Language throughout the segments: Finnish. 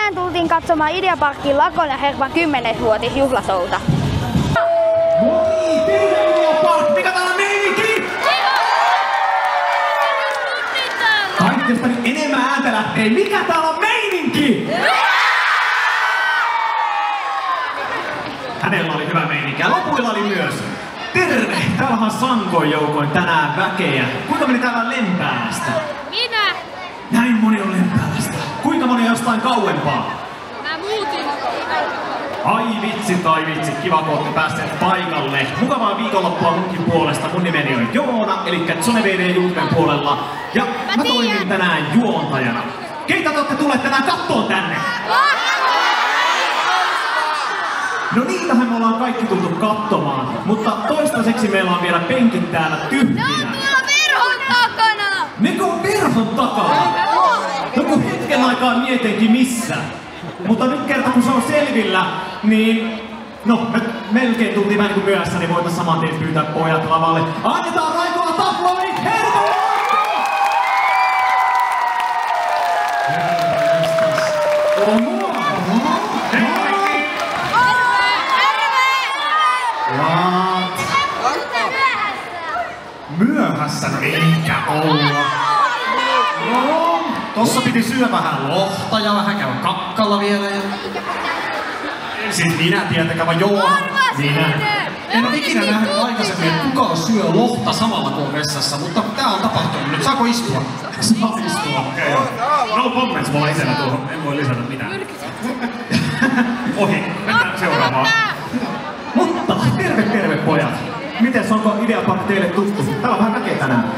tänään tultiin katsomaan Ideaparkin Lakon ja Herman 10-vuotisjuhlasouta. Moi! Terve Ideapark! Mikä täällä on meininki? Kaikesta nyt enemmän ääntä lähtee. Mikä täällä on meininki? Hänellä oli hyvä meininki ja lopuilla oli myös. Terve! Täällä on sankoin joukoin tänään väkeä. Kuinka moni täällä on Lempäälästä? Minä! Näin moni on Lempäälästä. Kuinka moni jostain kauempaa? Mä muutin. Ai vitsi, kiva kun olette päässeet paikalle. Mukavaa viikonloppua munkin puolesta. Mun nimeni on Joona, eli ZoneVD Julpen puolella. Ja mä toimin tänään juontajana. Keitä te olette tulleet tänään kattoon tänne? No niitähän me ollaan kaikki tultu katsomaan, mutta toistaiseksi meillä on vielä penkit täällä tyhjinä. Verhon takana! Neko on verhon takana? No kun hetken aikaa mietinkin missä. Mutta nyt kerta kun se on selvillä, niin no me melkein tultiin vähän niin kuin myöhässä, niin voitais saman tien pyytää pojat lavalle. Annetaan Raikolla taplodit Herman! Myöhässä no eikä olla. No, tossa piti syödä vähän lohta ja vähän käydä kakkalla vielä. Siis minä tietenkään vaan Joona. Minä. En ole ikinä nähnyt aikaisemmin, että kukaan syö lohta samalla kuin vessassa, mutta tää on tapahtunut. Nyt saako istua? Saa istua. Okei. No comments mulla isänä tuohon. En voi lisätä mitään. Ohi. Mennään seuraavaan. Mutta terve pojat. Mites, onko Ideapark teille tuttu? Täällä on vähän väkeä tänään.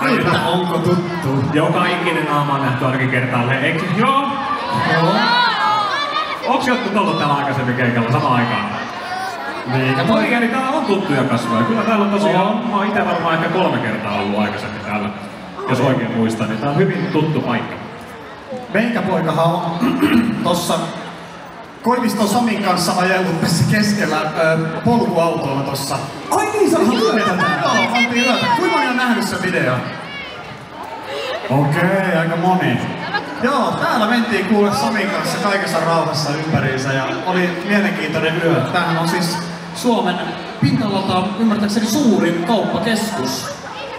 Kyllä, onko tuttu? Joka ikinen naama on nähty ainakin kertaalleen, eikö? Joo. Onks jotkut ollut täällä aikaisemmin keikalla samaan aikaan? Niin. Oikein, täällä on tuttuja kasvoja. Kyllä täällä on tosiaan, mä oon ite varmaan ehkä 3 kertaa ollut aikaisemmin täällä. Jos oikein muistan, niin tää on hyvin tuttu paikka. Meikäpoikahan on tossa Koiviston Samin kanssa ajellut tässä keskellä polkuautolla tossa. Ai niin, sä oot yötä täällä? Joo, oltiin yötä. Kuinka moni on nähnyt sen videon? Okei, aika moni. Joo, täällä mentiin kuule Samin kanssa kaikessa rauhassa ympäriinsä ja oli mielenkiintoinen yö. Tämähän on siis Suomen pinta-alalta ymmärtääkseni suurin kauppakeskus,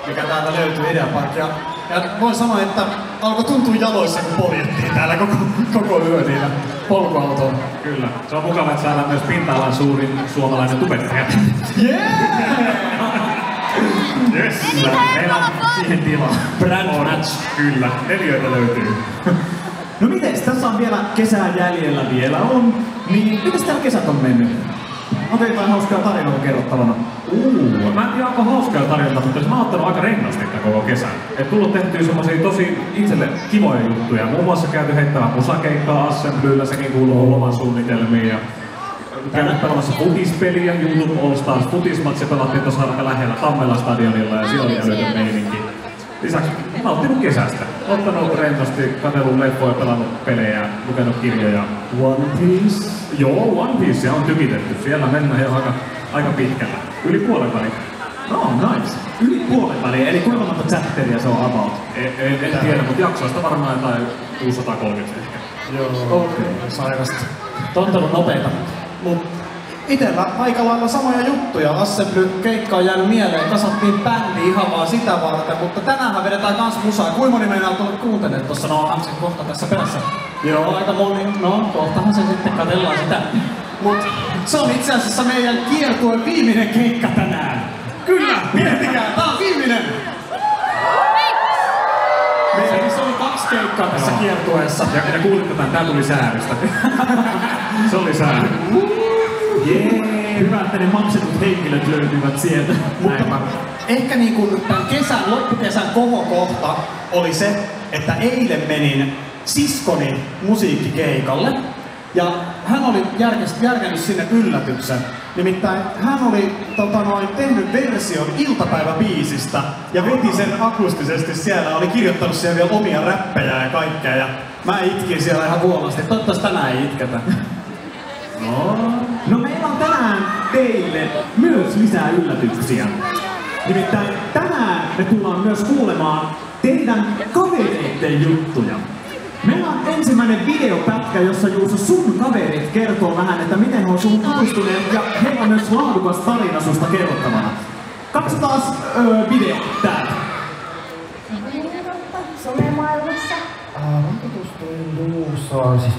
mikä täältä löytyy Ideapark. Ja voin sanoa, että alkoi tuntua jaloissa, kun poljettiin täällä koko yö niillä polkuautoilla. Kyllä. Se on mukava, että saadaan myös pinta-alan suurin suomalainen tubettaja. Yeah! Yes! Meillä on siihen tilaa. Brand match. Kyllä. 4 löytyy. No mites? Tässä on vielä kesää jäljellä vielä on. Niin mites täällä kesät on mennyt? On jotain hauskaa tarinoita kerrottavana. Mä en tiedä onko hauskaa tarjontaa, mutta mä oon ottanut aika rennosti koko kesän. Et tullut tehtyä semmosia tosi itselle kivoja juttuja. Muun muassa käyty heittämään musakeikkaa Assemblyllä, sekin kuuluu loman suunnitelmiin. Ja käynyt pelaamassa futispeliä, YouTube All Stars futismatsi pelattiin tuossa aika lähellä Tammela stadionilla ja siellä oli älytön meininki. Lisäksi nauttinut kesästä. Ottanut rennosti, katsellut leffoja, pelannut pelejä, lukenut kirjoja. One Piece? Joo, One Piece on tykitetty. Siellä mennään jo aika pitkällä. Yli puolen väliin. No, nice. Yli puolen väliin, eli kuinka monta chapteria se on about? En tiedä, mutta jaksoista varmaan jotain 630 ehkä. Joo, okei. Sairasta. Tontanut nopeita. Mut itellä aika lailla samoja juttuja. Assembly-keikka on jäänyt mieleen. Kasattiin bändi ihan vaan sitä varten, mutta tänäänhän vedetään kans musaa. Kuinka moni meinaa tulla kuuntelemaan tossa? No onhan se kohta tässä perässä. Joo, aika moni. No, kohtahan se sitten katsellaan sitä. Mut se on itse asiassa meidän kiertueen viimeinen keikka tänään. Kyllä, miettikää, tää on viimeinen! Se oli 2 keikkaa tässä kiertueessa. Ja kuulitte tämän, tää tuli Sääristä. Se oli Säärä. Jee, hyvä, että ne maksetut henkilöt löytyvät sieltä. Mutta ehkä niin kuin tämän loppukesän kohokohta oli se, että eilen menin siskoni musiikkikeikalle. Ja hän oli järkännyt sinne yllätyksen. Nimittäin hän oli tehnyt version iltapäiväbiisistä ja veti sen akustisesti siellä. Oli kirjoittanut siellä vielä omia räppejä ja kaikkea. Ja mä itkin siellä ihan vuolasti. Toivottavasti tänään ei itketä. No meillä on tänään teille myös lisää yllätyksiä. Nimittäin tänään me tullaan myös kuulemaan teidän kavereiden juttuja. Meillä on ensimmäinen videopätkä, jossa Juuso sun kaverit kertoo vähän, että miten he on sun tutustuneet ja heillä on myös laadukas tarina susta kerrottavana. Katsotaan video täältä. Somemaailmassa. Mä tutustuin Juusoon, siis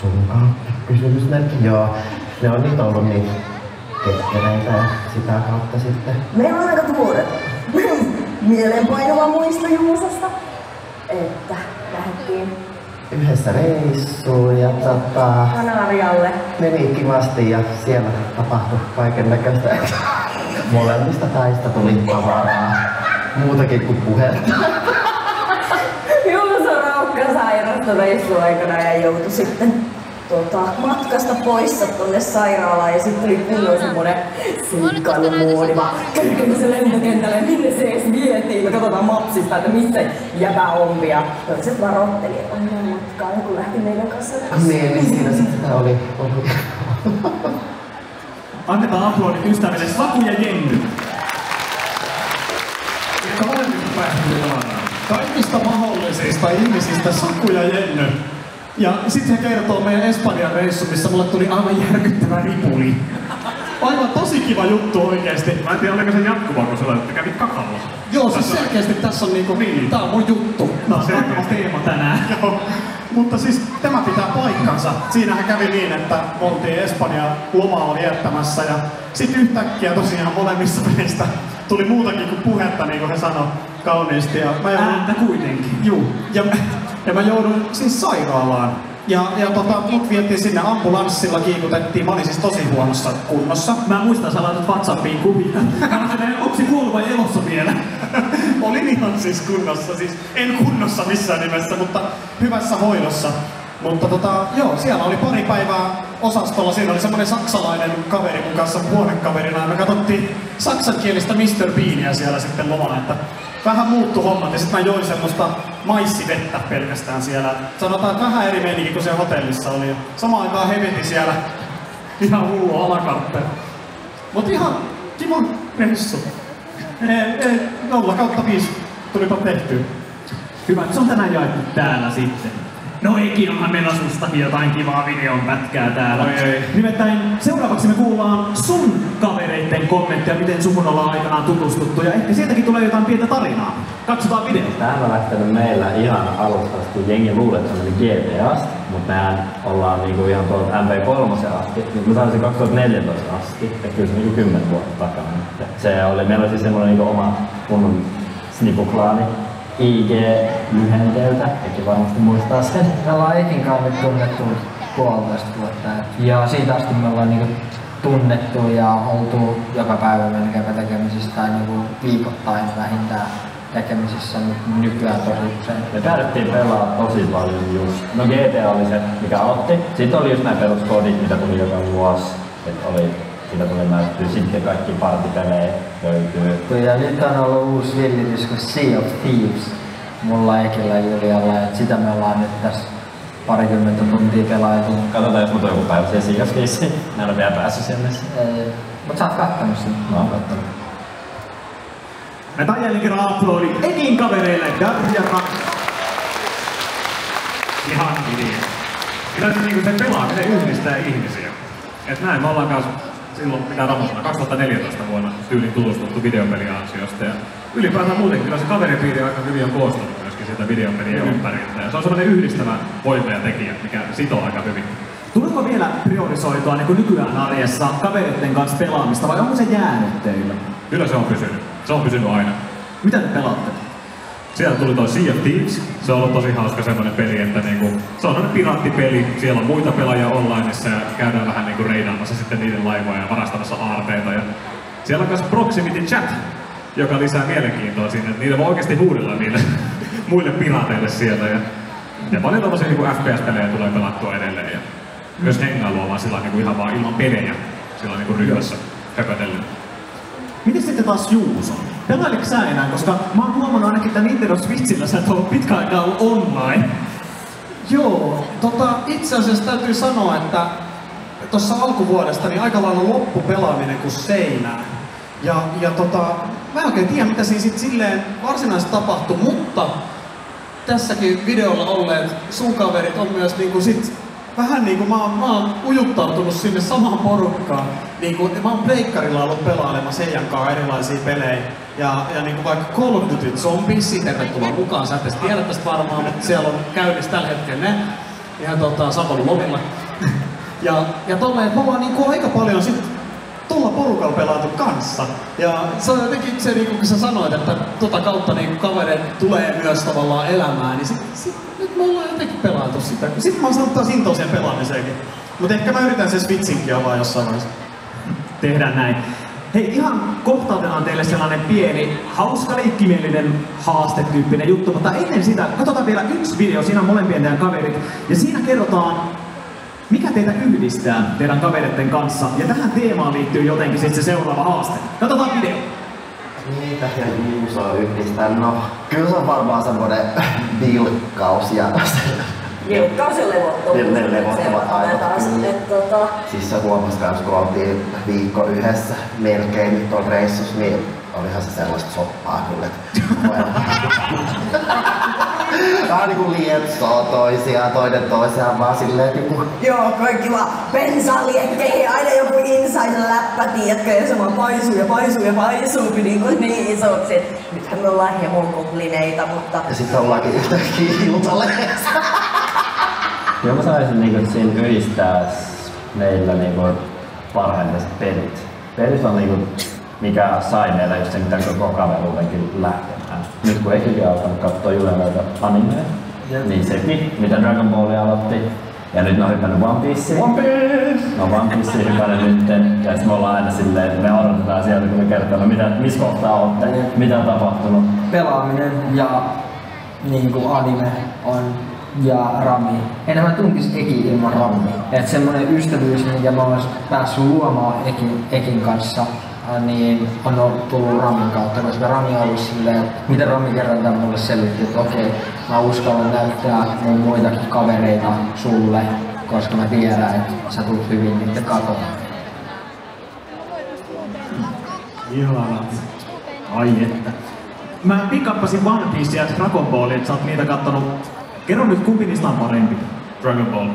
sun kautta kysymysmerkki, joo. Ne on nyt ollut niin kettereitä ja sitä kautta sitten. Meillä on aika tuoreet. Mieleenpainuva muisto Juusosta, että lähdettiin yhdessä reissuun ja Kanarialle. Meni kivasti ja siellä tapahtui kaikennäköistä. Molemmista taista tuli tavaraa. Muutakin kuin puhetta. Juuso raukka sairasta reissuaikana ja joutui sitten matkasta poissa tonne sairaalaan ja sitten tuli kunnon semmonen seikkailumoodi vaan kerkeä se lentokentälle, minne se edes vietiin. Me katsotaan mapsista, että missä jäbä on ja toiset varoitteli, että on ihan matkaa, kun lähti meidän kanssa. Niin, siinä sitä oli. Annetaan aplodit ystäville Saku ja Jenny. Kaikista mahdollisista ihmisistä Saku ja Jenny. Ja sitten se kertoo meidän Espanjan reissu, missä mulle tuli aivan järkyttävä ripuli. Aivan tosi kiva juttu oikeesti. Mä en tiedä, oliko se jatkuva, kun sulla kävit kakalla. Joo, siis selkeästi tässä on niinku, tää on mun juttu. Tää on selkeä teema tänään. Joo. Mutta siis tämä pitää paikkansa. Siinähän kävi niin, että oltiin Espanjan lomalla viettämässä ja sitten yhtäkkiä tosiaan molemmissa meistä tuli muutakin kuin puhetta, niin kuin he sanoi kauniisti. Ja mä joudun, ääntä kuitenkin. Juu. Ja mä joudun siis sairaalaan. Ja mut vietiin sinne ambulanssilla, kiikutettiin. Mä olin siis tosi huonossa kunnossa. Mä muistan, sä laitat WhatsAppiin kuvia. Onko se kuollut vai elossa vielä? Olin ihan siis kunnossa, siis en kunnossa missään nimessä, mutta hyvässä hoidossa. Mutta joo, siellä oli pari päivää osastolla. Siinä oli semmonen saksalainen kaveri mun kanssa huonekaverina. Ja me katsottiin saksankielistä Mr. Beania siellä sitten lomalla, että vähän muuttu hommat. Ja sit mä join semmoista maissivettä pelkästään siellä. Sanotaan, että vähän eri meininki kuin siellä hotellissa oli. Samaan aikaan heveti siellä ihan hullu alakartte. Mut ihan kiva reissu. 0/5 tulipa tehtyä. Hyvä, se on tänään jaettu täällä sitten. No eikin, onhan meillä sustakin jotain kivaa videon pätkää täällä. Nimittäin seuraavaksi me kuullaan sun kavereitten kommentteja, miten suhun ollaan aikanaan tutustuttu. Ja ehkä sieltäkin tulee jotain pientä tarinaa. Katsotaan video. Tää on lähtenyt meillä ihan alusta asti, kun jengi luulee, että se meni GTAsta, mutta mehän ollaan niinku ihan tuolta MP3 asti. Mä sanoisin 2014 asti, että kyllä se niinku 10 vuotta takana. Meillä oli siis semmoinen niinku oma kunnon snipuklaani. IG-lyhenteeltä, eikä varmasti muistaa sen. Me ollaan Eikin kanssa nyt tunnettu 1,5 vuotta. Ja siitä asti me ollaan niinku tunnettu ja oltu joka päivä melkeinpä tekemisissä tai niinku viikoittain vähintään tekemisissä, mutta nykyään tosi usein. Me päädyttiin pelaa tosi paljon just. No GTA oli se, mikä aloitti. Sitten oli just nämä peruskodit, mitä tuli joka vuosi. Siitä tuli näyttyä sitten kaikki partipelejä löytyy. Ja nyt on ollut uusi villitys kuin Sea of Thieves mulla Ekillä Julialla, et sitä me ollaan nyt tässä 20 tuntia pelailtu. Katsotaan jos mut on joku päivä siellä Sea of Thieves. Mä en ole vielä päässyt sinne. Mut sä oot kattonut sen. Mä oon kattonut. Me jälleen kerran aplodit Ekin kavereille Darja Rak. Ihan video. Kyllä se pelaaminen yhdistää ihmisiä. Et näin me ollaan kanssa silloin, mitä Ramosana, 2014 vuonna tyyliin tutustuttu videopeliansiosta. Ja ylipäätään muutenkin kyllä se kaveripiiri aika hyvin on koostunut myöskin siitä videopelien ympäriltä. Ja se on sellainen yhdistävä voima ja tekijä, mikä sitoo aika hyvin. Tuleeko vielä priorisoitua niin kuin nykyään arjessa kavereiden kanssa pelaamista vai onko se jäänyt teille? Kyllä se on pysynyt. Se on pysynyt aina. Mitä te pelaatte? Sieltä tuli toi Sea of Thieves. Se on ollut tosi hauska semmonen peli, että niinku, se on piraattipeli. Siellä on muita pelaajia onlineissa ja käydään vähän niinku reidaamassa sitten niiden laivoja ja varastamassa aarteita. Ja siellä on myös Proximity Chat, joka lisää mielenkiintoa sinne, että niille voi oikeesti huudella niille muille piraateille sieltä. Ja paljon tommosia niinku FPS-pelejä tulee pelattua edelleen. Ja myös hengailua vaan sillä niinku ihan vaan ilman pelejä sillä niinku ryhmässä höpötellen. Miten sitten taas Juuso? Pelailiko sä enää? Koska mä oon huomannut ainakin, että Nintendo Switchillä sä et ollut pitkään aikaa ollut online. Joo, itse asiassa täytyy sanoa, että tuossa alkuvuodesta niin aika lailla loppu pelaaminen kuin seinään. Mä en oikein tiedä, mitä siinä sitten silleen varsinaisesti tapahtui, mutta tässäkin videolla olleet sun kaverit on myös niinku sit vähän niinku mä oon ujuttautunut sinne samaan porukkaan. Niinku, mä oon pleikkarilla ollut pelailemassa heidän kanssa erilaisia pelejä. Ja niinku vaikka Call of Duty Zombies, tervetuloa mukaan. Sä et tiedä tästä varmaan, mutta siellä on käynnissä tällä hetkellä ne. Ihan Savon lomilla. ja tolleen, että me ollaan niinku aika paljon sit tuolla porukalla pelaatu kanssa. Ja se on jotenkin se, niin kun sä sanoit, että tota kautta niin kavereet tulee myös tavallaan elämään, niin nyt me ollaan jotenkin pelaatu sitä. Sitten mä oon saanut taas intoiseen pelaamiseenkin. Mutta ehkä mä yritän sen switchinkin avaa jossain vaiheessa. Tehdään näin. Hei, ihan kohta otetaan teille sellainen pieni, hauska, leikkimielinen, haastetyyppinen juttu, mutta ennen sitä katsotaan vielä yksi video, siinä on molempien teidän kaverit, ja siinä kerrotaan, mikä teitä yhdistää teidän kavereiden kanssa, ja tähän teemaan liittyy jotenkin sitten se seuraava haaste. Katsotaan video. Niitä ja Juusoa yhdistää, no kyllä se on varmaan semmonen vilkkaus ja vilkkaus ja levottomuus. Ne levottavat aina. Siis se huomasi kans, kun oltiin viikko yhdessä melkein nyt on reissus, niin olihan se sellaista soppaa kyllä, vähän niinku lietsoo toinen toisiaan vaan silleen niinku... Joo, kaikki vaan bensaliekkeihin, aina joku inside-läppä, tiedätkö, ja se vaan paisuu niin isoksi, et nythän me ollaan hemokoplineita, mutta... Ja sit ollaankin yhtäkkiä iltalehdessä. Joo, mä saisin niinku siinä yhdistää meillä niinku parhaimmat pelit. Pelit on niinku mikä sai meillä just sen, mitä koko kaveruudenkin lähtemään. Nyt kun Ekikin alkanut katsoa Juleilta animea, niin sekin, mitä Dragon Ball aloitti. Ja nyt ne on hypännyt One Pieceen. No One Pieceen hypännyt nytten. Ja sit me ollaan aina silleen, että me odotetaan sieltä, kun me kertoo, no missä kohtaa ootte, mitä on tapahtunut. Pelaaminen ja niinku anime on ja Rami. Enää mä tunkis Ekin ilman Rami. Et semmonen ystävyys, minkä mä oon päässyt luomaan Ekin kanssa, niin on tullut Ramin kautta, koska Rami on ollut silleen, että mitä Rami kerran mulle selitti, että okei, mä uskallan näyttää mun muitakin kavereita sulle, koska mä tiedän, että sä tulet hyvin niiden katoa. Ihanat. Ai että. Mä pickappasin One Piece ja Dragon Ballia, että sä oot niitä kattonut. Kerro nyt, kumpi niistä on parempi? Dragon Ball.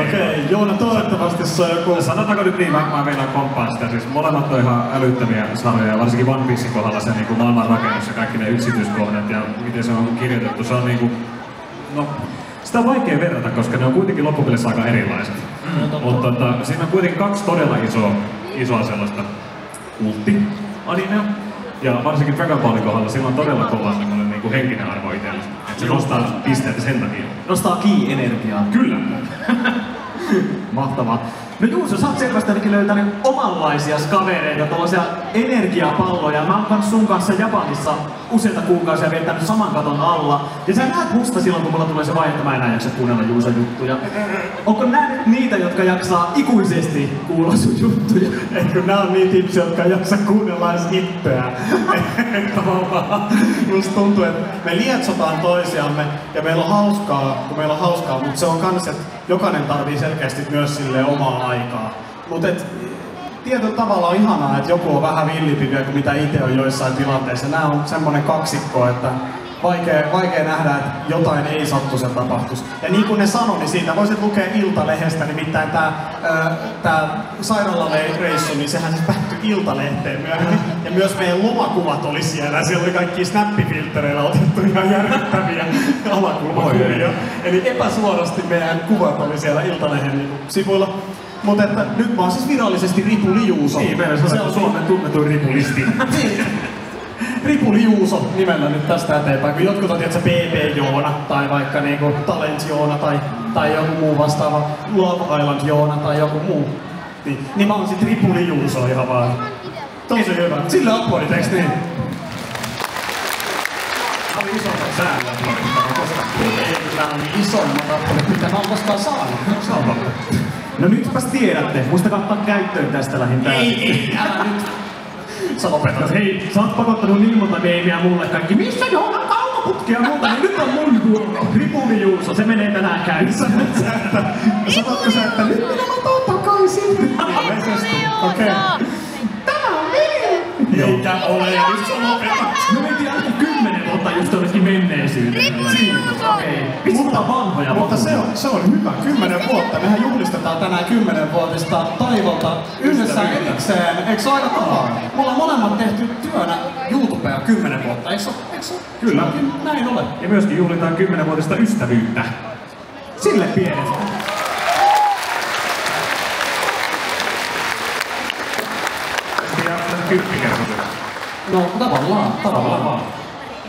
Okei, Joona, toivottavasti se on joku... Sanotaanko nyt niin, mä meinaan komppaan sitä. Siis molemmat on ihan älyttömiä sarjoja, varsinkin One Piecen kohdalla se niinku maailmanrakennus ja kaikki ne yksityiskohdat ja miten se on kirjoitettu. Se on niinku... No, sitä on vaikea verrata, koska ne on kuitenkin loppupeleissä aika erilaiset. Mutta siinä on kuitenkin kaksi todella isoa sellaista kultti-animea. Ja varsinkin Dragon Ballin kohdalla sillä on todella kova niinku henkinen arvo itsellä. Et se nostaa pisteitä sen takia. Nostaa ki-energiaa. Kyllä. Mahtavaa. No Juuso, sä oot selvästi ainakin löytänyt omanlaisia kavereita, tällaisia energiapalloja. Mä oon kans sun kanssa Japanissa useita kuukausia viettänyt saman katon alla. Ja sä näet musta silloin, kun mulla tulee se vaihe, että mä enää jaksa kuunnella Juuson juttuja. Onko nää nyt niitä, jotka jaksaa ikuisesti kuulla sun juttuja? Eikö nää on niitä ihmisiä, jotka jaksa kuunnella edes itseään? Musta tuntuu, että me lietsotaan toisiamme ja meillä on hauskaa, mutta se on kans, että jokainen tarvii selkeästi myös silleen omaa aikaa. Mutta tietyllä tavalla on ihanaa, että joku on vähän villipiviä kuin mitä itse on joissain tilanteissa. Nämä on semmonen kaksikko, että vaikea nähdä, että jotain ei sattuisi ja tapahtuisi. Ja niin kuin ne sanoi, niin siitä voisit lukea Iltalehdestä, nimittäin tää sairaalareissu, niin sehän siis päättyi Iltalehteen myöhemmin. Ja myös meidän lomakuvat oli siellä, siellä oli kaikki snappifilttereillä otettu ihan järkyttäviä alakulmakuvia. Eli epäsuorasti meidän kuvat oli siellä Iltalehden sivuilla. Mutta että nyt mä oon siis virallisesti Ripuli Juuso. Niin, meillä se on Suomen tunnetuin ripulisti. Ripuli Juuso nimellä nyt tästä eteenpäin, kun jotkut on tietysti BB Joona tai vaikka niinku Talent Joona tai joku muu vastaava Love Island Joona tai joku muu. Niin mä oon sit Ripuli Juuso ihan vaan. Tosi hyvä. Sille aplodit, eiks niin? Tämä oli isommat säännöt, koska Nämä on isommat aplodit, mitä mä oon koskaan saanut. No nytpäs tiedätte, muistakaa ottaa käyttöön tästä lähintään. Ei, älä nyt. Sä lopetat. Hei, sä oot pakottanut niin monta meemiä mulle kaikki. Missä Joona kaukoputkia muuta, niin nyt on mun vuoro. Ripuli Juuso, se menee tänään käynnissä. Sanotko sä, että nyt minä otan takaisin? Okei. Tää on Eikä ole, nyt sä lopetat. Me mentiin ainakin 10 vuotta just jonnekin menneisyyteen. Okei. Mutta vanhoja. Mutta se on hyvä. 10 vuotta. Mehän juhlistetaan tänään 10-vuotista Taivolta yhdessä erikseen. Eikö se aina tapaa? Me ollaan molemmat tehty työnä YouTubea 10 vuotta. Eikö se? Kyllä. Näin ole. Ja myöskin juhlitaan 10-vuotista ystävyyttä. Sille pienestä. No tavallaan.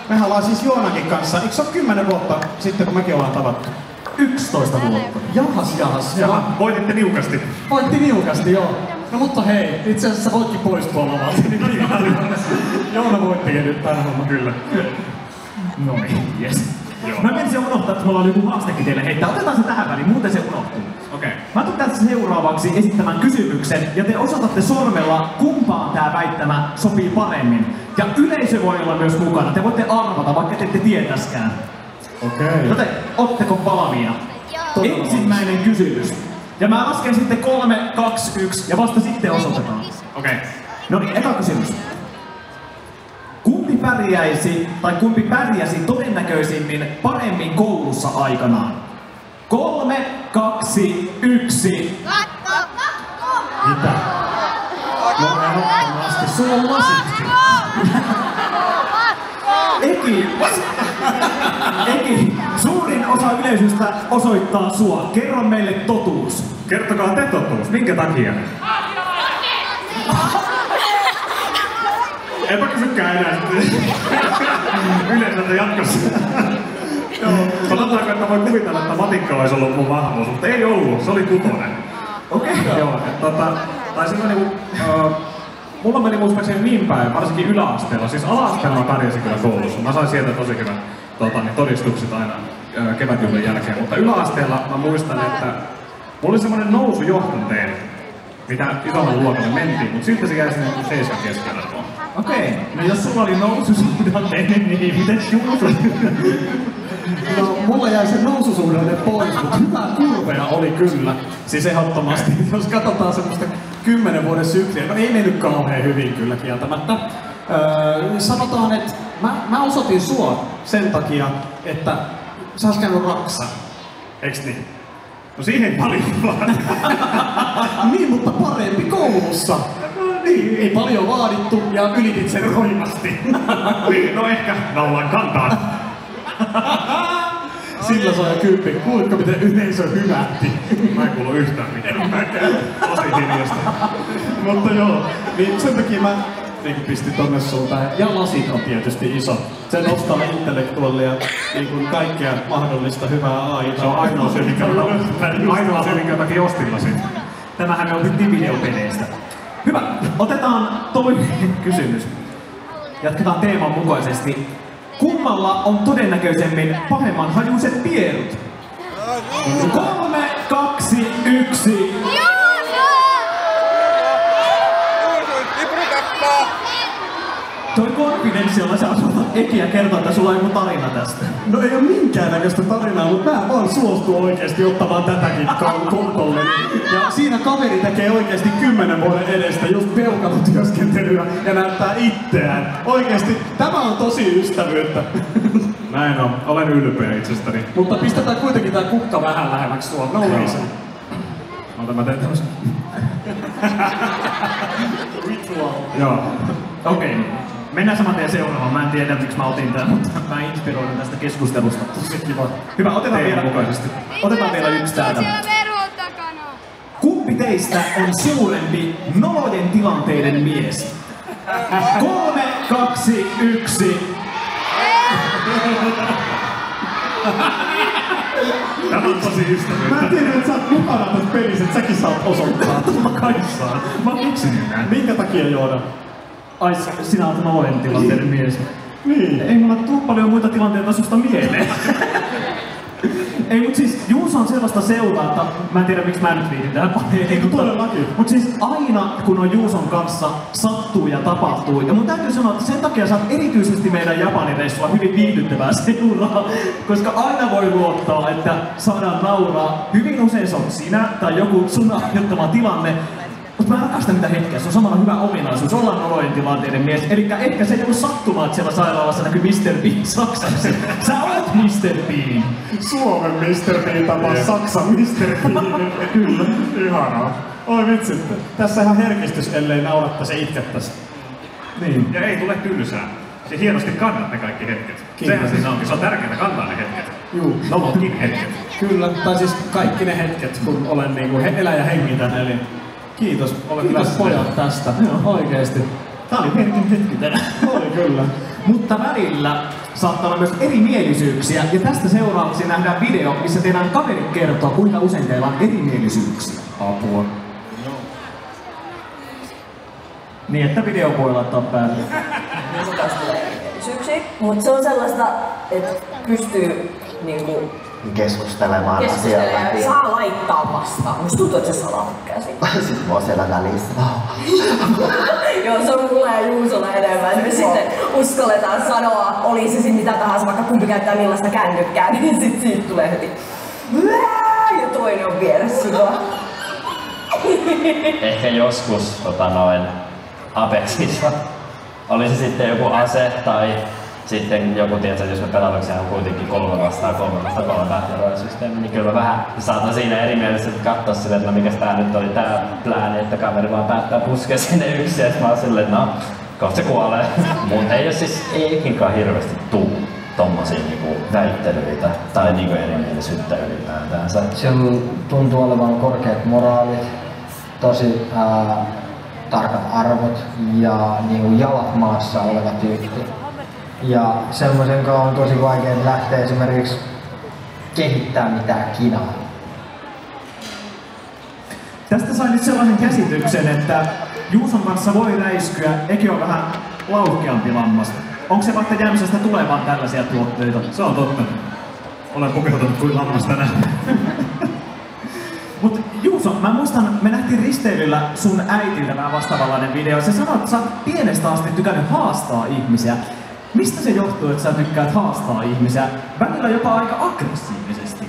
Mehän ollaan siis Joonakin kanssa, eikö se ole 10 vuotta sitten kun mekin ollaan tavattu? 11 vuotta. Jahas. Jaha, voititte niukasti. Voitti niukasti, joo. No mutta hei, itse asiassa voitkin poistua lavalta. Joona voittikin nyt tämän homman. Kyllä. No niin, jes. Mä menisin unohtaa, että mulla on joku haastekin teille heittää. Otetaan se tähän väliin, muuten se unohtuu. Okei. Mä tulen tässä seuraavaksi esittämään kysymyksen, ja te osoitatte sormella, kumpaan tää väittämä sopii paremmin. Ja yleisö voi olla myös mukana. Te voitte arvata, vaikka te ette tietäskään. Okei. Joten, ootteko valmiina? Ensimmäinen kysymys. Ja mä lasken sitten 3, 2, 1 ja vasta sitten osoitetaan. Okei. No niin, eka kysymys. Kumpi pärjäsi todennäköisimmin paremmin koulussa aikanaan? 3, 2, 1. Mitä? No ehdottomasti. Sulla on lasitkin. Eki, suurin osa yleisöstä osoittaa sua. Kerro meille totuus. Kertokaa te totuus. Minkä takia? Enpä kysykään enää sitten. Yleensä jatkossa. Sanotaanko, että voi kuvitella, että matikka olisi ollut mun vahvuus, mutta ei ollut. Se oli 6. Okei. Joo, tai silloin niinku... Mulla meni muistaakseni niin päin, varsinkin yläasteella. Siis ala-asteella mä pärjäsin kyllä koulussa. Mä sain sieltä tosi hyvät todistukset aina kevätjuhlien jälkeen. Mutta yläasteella mä muistan, että mulla oli semmonen nousujohtanteeni, mitä isommalla luokalle mentiin, mutta siltä se jäi sinne 7 keskellä. Okei. No jos sulla oli noususuhdanteeni, niin miten Juuso? No, mulla jäi se noususuhdanne pois, mutta hyvää kurveja oli kyllä. Siis ehdottomasti, jos katsotaan semmoista 10 vuoden sykliä, no ei mennyt kauhean hyvin kyllä kieltämättä. Sanotaan, että mä osoitin sua sen takia, että sä ois käynyt Raksa. Eiks niin? No siihen ei paljon vaan. Niin, mutta parempi koulussa. Niin, ei paljon vaadittu ja ylitit sen roimasti. Niin, no ehkä naulan kantaan. Sillä saa 10. Kuulitko miten yleisö hyvähti? Mä en kuulu yhtään mitään. Tosi hiljasta. Mutta joo, niin sen takia mä niin pistin tonne suuntaan. Ja lasit on tietysti iso. Se nostaa intellektuaalia niin kuin kaikkea mahdollista hyvää aikaa. Se on ainoa se, minkä takia ostin lasit. Tämähän me opittiin videopeleistä. Hyvä, otetaan toinen kysymys. Jatketaan teeman mukaisesti. Kummalla on todennäköisemmin pahemman hajuiset pierut? 3, 2, 1. Toi confidential, sä osaat Ekiä kertoa, että sulla on joku tarina tästä. No ei oo minkäännäköistä tarinaa, mutta mä vaan suostun oikeesti ottamaan tätäkin kontolle. Ja siinä kaveri tekee oikeesti 10 vuoden edestä just peukalotyöskentelyä ja näyttää itseään. Oikeesti, tämä on tosi ystävyyttä. Näin on, olen ylpeä itsestäni. Mutta pistetään kuitenkin tää kukka vähän lähemmäksi sua. No reason. Ota mä teen tämmösen. Ritual. Joo. Okei. Mennään saman tien seuraavaan. Mä en tiedä miksi mä otin tän, mutta mä inspiroidun tästä keskustelusta. Tosi kiva. Hyvä, otetaan vielä yksi täältä. Kumpi teistä on suurempi nolojen tilanteiden mies? 3, 2, 1. Tämä on tosi ystävyyttä. Mä en tiedä, että sä oot mukana tässä pelissä, että säkin saat osoittaa. Mä kaissaan. Mä keksin nää. Minkä takia Joona? Ai, sinä olet nolojen tilanteiden mies. Niin. Ei mulla tuu paljon muita tilanteita susta mieleen. Ei, mut siis Juuso on sellaista seuraa, että mä en tiedä miksi mä nyt viitin tähän paljon. Todellakin. Mut siis aina kun on Juuson kanssa sattuu ja tapahtuu. Ja mun täytyy sanoa, että sen takia sä oot erityisesti meidän Japanireissua hyvin viihdyttävää seuraa. Koska aina voi luottaa, että saadaan nauraa. Hyvin usein se on sinä tai joku sun aiheuttama tilanne. Mutta mä rakastan niitä hetkiä, se on samalla hyvä ominaisuus, ollaan nolojen tilanteiden mies. Elikkä ehkä se ei ollut sattumaa, että siellä sairaalassa näkyy Mr. Bean Saksassa. Sä oot Mr. Bean. Suomen Mr. Bean tapas Saksan Mr. Bean. Kyllä, ihanaa. Oi vitsi, tässä ihan herkistys, ellei naurattaisi ja itkettäisi. Niin. Ja ei tule tylsää. Se hienosti kannat ne kaikki hetket. Sehän siinä onkin, se on tärkeää kantaa ne hetket. Juu. Nolotkin hetket. Kyllä, tai siis kaikki ne hetket, kun olen niinku elän ja hengitän, eli kiitos. Kiitos pojat tästä. Joo. Oikeesti. Tää oli herkin hetki tänään. Oli kyllä. Mutta välillä saattaa olla myös erimielisyyksiä, ja tästä seuraavaksi nähdään video, missä teidän kaveri kertoo, kuinka usein teillä on erimielisyyksiä. Apua. Niin, että video voi laittaa päälle. Minun kanssa tulee erimielisyyksiä, mutta se on sellaista, että pystyy niinku Keskustelemaan asialla. keskustelemaan. Saa laittaa vastaan. Musta tuntuu, että se salaa käsin. Sitten mä oon siellä välissä. Joo, se on mulle ja Juusolla enemmän. Me sitten uskalletaan sanoa, oli se sitten mitä tahansa, vaikka kumpi käyttää millaista kännykkää, niin sit siitä tulee heti ja toinen on vieressä sua. Ehkä joskus Apexissa oli se sitten joku ase tai sitten joku, tiedätkö, jos me pelataan, on kuitenkin 3 vastaan 3 Battle Royale-systeemi, niin kyllä mä vähän saatan siinä erimielisesti katsoa silleen, että no mikäs tää nyt oli tää plääni, että kaveri vaan päättää puskea sinne yksin, ja mä oon silleen, että no, kohta se kuolee. Mut ei oo siis ikinkaan hirveästi tuu tommosia niinku väittelyitä tai niinku erimielisyyttä ylipäätänsä. Siellä tuntuu olevan korkeat moraalit, tosi tarkat arvot ja niinku jalat maassa oleva tyyppi. Ja semmoisen kanssa on tosi vaikea lähteä esimerkiksi kehittää mitään kinaa. Tästä sain nyt sellaisen käsityksen, että Juuson kanssa voi räiskyä, Eki on vähän laukeampi lammas. Onko se vasta Jämsästä tulevaan tällaisia tuotteita? Se on totta. Olen pukeutunut kuin lammas tänään. Mut Juuso, mä muistan, me nähtiin risteilyllä sun äitiltä vähän vastaavanlainen video. Sä sanoit, että sä oot pienestä asti tykännyt haastaa ihmisiä. Mistä se johtuu, että sä tykkäät haastaa ihmisiä? Välillä jopa aika aggressiivisesti.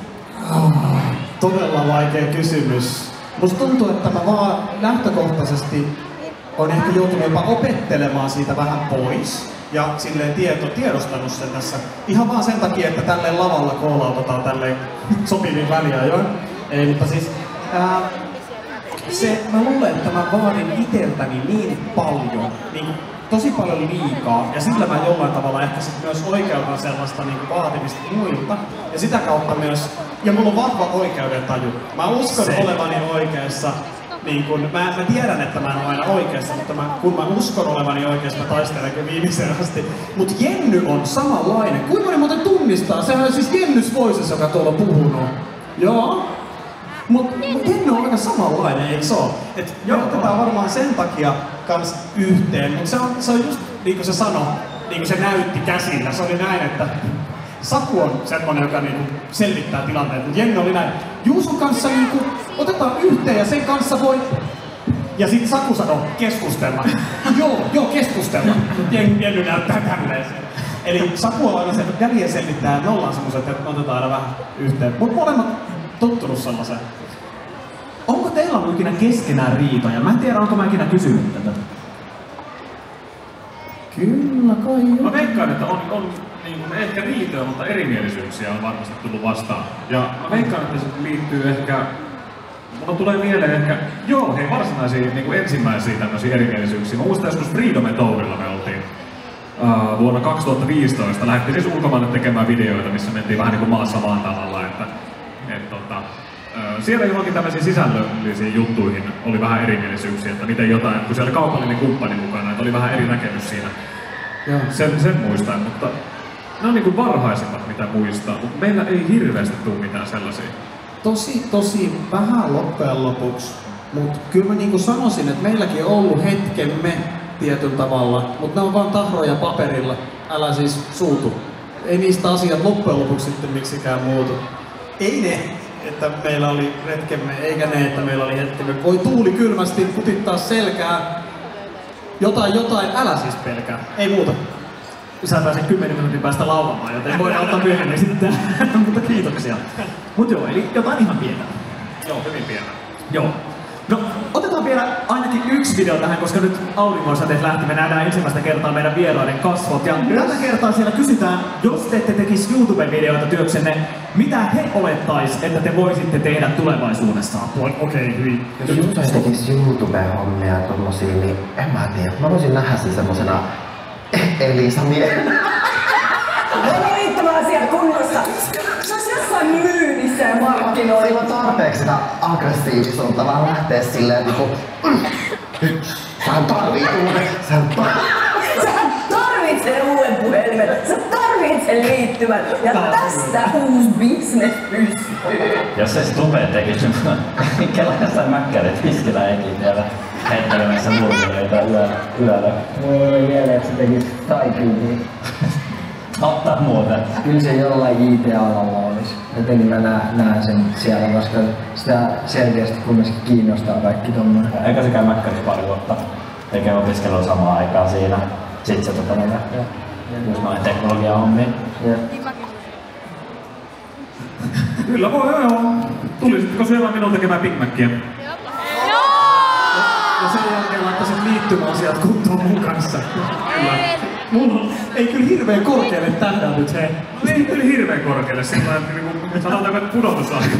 Todella vaikea kysymys. Musta tuntuu, että mä vaan lähtökohtaisesti on ehkä joutunut jopa opettelemaan siitä vähän pois. Ja silleen tiedostanut sen tässä. Ihan vaan sen takia, että tälleen lavalla koolautetaan tälleen sopivin väliajoin. Ei, mutta siis mä luulen, että mä vaadin iteltäni niin paljon, niin tosi paljon liikaa, ja sillä mä jollain tavalla ehkä sit myös oikeutan sellaista niinku vaatimista muilta, ja sitä kautta myös, ja mulla on vahva oikeudentaju. Mä uskon olevani oikeassa, niin kun, mä tiedän, että mä en ole aina oikeassa, mutta kun mä uskon olevani oikeassa, mä taistelenkin viimeiseen asti. Mut Jenny on samanlainen. Kuinka moni muuten tunnistaa? Sehän on siis Jennys Voices, joka tuolla on puhunut. Joo. Mut Jenny on aika samanlainen, eikö se oo? Et otetaan varmaan sen takia kans yhteen, mut se on just niinku se sanoi, niinku se näytti käsillä. Se oli näin, että Saku on semmonen, joka niinku selvittää tilanteet, mut Jenny oli näin. Juuson kanssa niinku otetaan yhteen ja sen kanssa voi... Ja sit Saku sanoi keskustella. joo, keskustella. Mut Jenny näyttää tälleen. Eli Saku on aina se, että väliä selvittää, ja me ollaan semmoset, että otetaan aina vähän yhteen. Mut molemmat tottunut sellaiseen. Onko teillä ollut ikinä keskenään riitoja? Mä en tiedä, onko mä ikinä kysynyt tätä. Kyllä kai. Mä veikkaan, että on niin kuin, ehkä riitoja, mutta erimielisyyksiä on varmasti tullut vastaan. Ja mä veikkaan, että se liittyy ehkä... Mulla tulee mieleen ehkä... Joo, hei, varsinaisia niin kuin ensimmäisiä tämmöisiä erimielisyyksiä. Mä muistan joskus Freedom & Tourilla me oltiin. Vuonna 2015 lähdettiin siis ulkomaille tekemään videoita, missä mentiin vähän niin kuin maassa maan tavalla, siellä johonkin tämmöisiin sisällöllisiin juttuihin oli vähän erimielisyyksiä, että miten jotain, kun siellä oli kaupallinen kumppani mukana, että oli vähän eri näkemys siinä. Joo. Sen muistan, mutta ne on niin kuin varhaisimmat mitä muistaa, mutta meillä ei hirveästi tule mitään sellaisia. Tosi vähän loppujen lopuksi, mutta kyllä mä niinku sanoisin, että meilläkin on ollut hetkemme tietyllä tavalla, mutta ne on vaan tahroja paperilla, älä siis suutu. Ei niistä asiat loppujen lopuksi sitten miksikään muutu. Ei ne, että meillä oli retkemme, eikä ne, että meillä oli hetkemme. Voi tuuli kylmästi kutittaa selkää. Jotain, älä siis pelkää. Ei muuta. Sä pääset 10 minuutin päästä laulamaan, joten voidaan ottaa myöhemmin sitten. Mutta kiitoksia. Mut joo, eli jotain ihan pientä. Joo, hyvin pientä. Joo. No, otetaan vielä ainakin yksi video tähän, koska nyt auringonsäteet lähti. Me nähdään ensimmäistä kertaa meidän vieraiden kasvot. Ja tällä kertaa siellä kysytään, jos te ette tekisi YouTube-videoita työksenne, mitä he olettais, että te voisitte tehdä tulevaisuudessa? Okei, hyvin. Jos tekisi YouTube-hommia tommosia, niin en mä tiedä. Mä voisin nähdä sen semmosena Elisa-miehenä. Riittävän asiat kunnossa. Se olisi jossain myynnissä ja markkinoilla. Sillä on tarpeeksi sitä aggressiivisuutta, vaan lähtee silleen niinku... Sähän tarvitsee uuden puhelimen. Sä tarvitset liittymän. Ja tästä uusi business pystyy. Jos se Stube tekisi jossain mäkkärit viskillä ekillä heittelemässä murmeleita yöllä. Mulla oli mieleen, että se tekisi taipyyniä. Ottaa muuten. Kyllä se jollain IT-alalla olisi. Jotenkin mä näen sen siellä, koska sitä selkeästi kumminkin kiinnostaa kaikki tommoinen. Eikä se käy mäkkärissä pari vuotta. Tekee opiskelua samaan aikaan siinä. Sitten se lähtee just noin teknologia-hommiin. Kyllä voi joo. Tulisitko siellä minun tekemään Big Macia? Ja sen jälkeen laittaisit liittymäasiat kuntoon mun kanssa. Kyllä. Mun ei kyllä hirveen korkealle tähdännyt he. No ei kyllä hirveen korkealle, sillä että niinku, sanotaanko, että pudotusaika.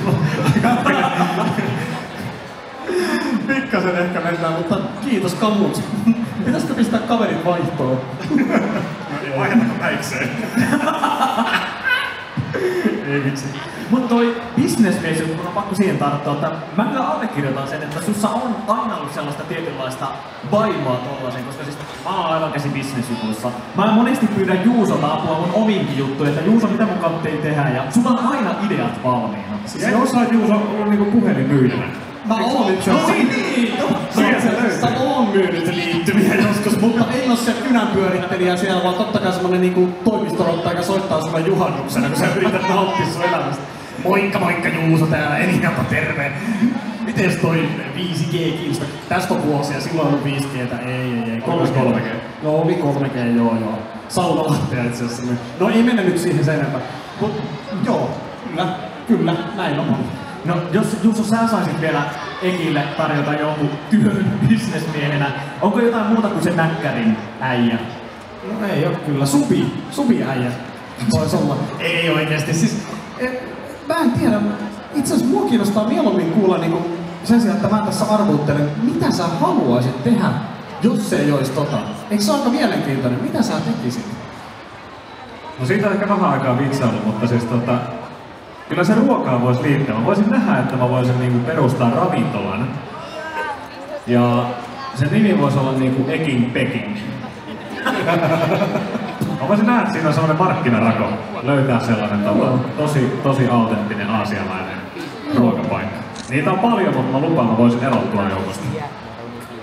Pikkasen ehkä mennään, mutta kiitos kamut. Pitäisikö pistää kaverit vaihtoon? Vaihdetaanko päikseen? Ei vitsi. Mut toi businessmies, kun on pakko siihen tarttua, että mä kyllä allekirjoitan sen, että sussa on aina ollut sellaista tietynlaista vaimoa tollasen, koska siis mä oon aivan käsi businessjutuissa. Mä monesti pyydän Juusolta apua mun omiinkin juttuja, että Juuso, mitä mun kautta ei tehdä, ja sulla on aina ideat valmiina. Siis jossain Juuso on niinku puhelinmyyjänä. Mä oon itse asiassa. No niin! Mä oon myynyt liittymiä joskus, mutta en oo se kynänpyörittelijä siellä, vaan totta kai semmonen niinku toimistorotta, joka soittaa sulle juhannuksena, kun sä yrität nauttia sun elämästä. Moikka Juuso täällä, Elinjalta terve! Mites toi 5G-kilsta? Tästä on vuosia, silloin on 5G:tä, ei. Onko 3G? No oli 3G, joo. Saunalahtea itse asiassa. No ei mennä nyt siihen sen enempää. Mut joo, kyllä, näin on. No, jos Juuso sä saisit vielä Ekille tarjota jonkun työn businessmiehenä, onko jotain muuta kuin se näkkärin äijä? No ei oo kyllä. Subi äijä. Vois olla. Ei oikeesti. Siis, mä en tiedä. Itse asiassa mua kiinnostaa mieluummin kuulla niinku sen sijaan, että mä tässä arvuuttelen, mitä sä haluaisit tehdä, jos se ei ois tota. Eikö se ole aika mielenkiintoinen? Mitä sä tekisit? No siitä on ehkä vähän aikaa vitsailu, mutta siis kyllä se ruokaa voisi liittää. Mä voisin nähdä, että mä voisin niinku perustaa ravintolan. Ja sen nimi voisi olla niinku Eking Peking. Mä voisin nähdä, että siinä on sellainen markkinarako. Löytää sellainen tosi autenttinen aasialainen ruokapaikka. Niitä on paljon, mutta mä lupaan, mä voisin erottua joukosta.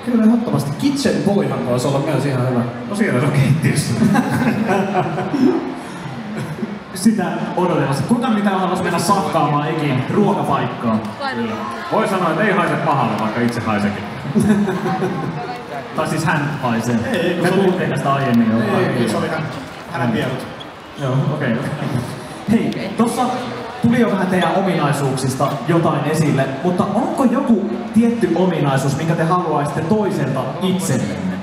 Kyllä ehdottomasti. Kitchen Boyhan voisi olla myös ihan hyvä. No siinä se on keittiössä. Sitä odotellessa. Kuinka mitään haluaisi mennä sakkaamaan Ekin ruokapaikkaan? Kyllä. Voi sanoa, että ei haise pahalle, vaikka itse haisekin. Tai siis hän haisee. Ei, me puhuttiin tästä aiemmin jo. Ei, se oli hänen tiedot. Joo, okei. Hei, tossa tuli jo vähän teidän ominaisuuksista jotain esille, mutta onko joku tietty ominaisuus, minkä te haluaisitte toiselta itsellenne?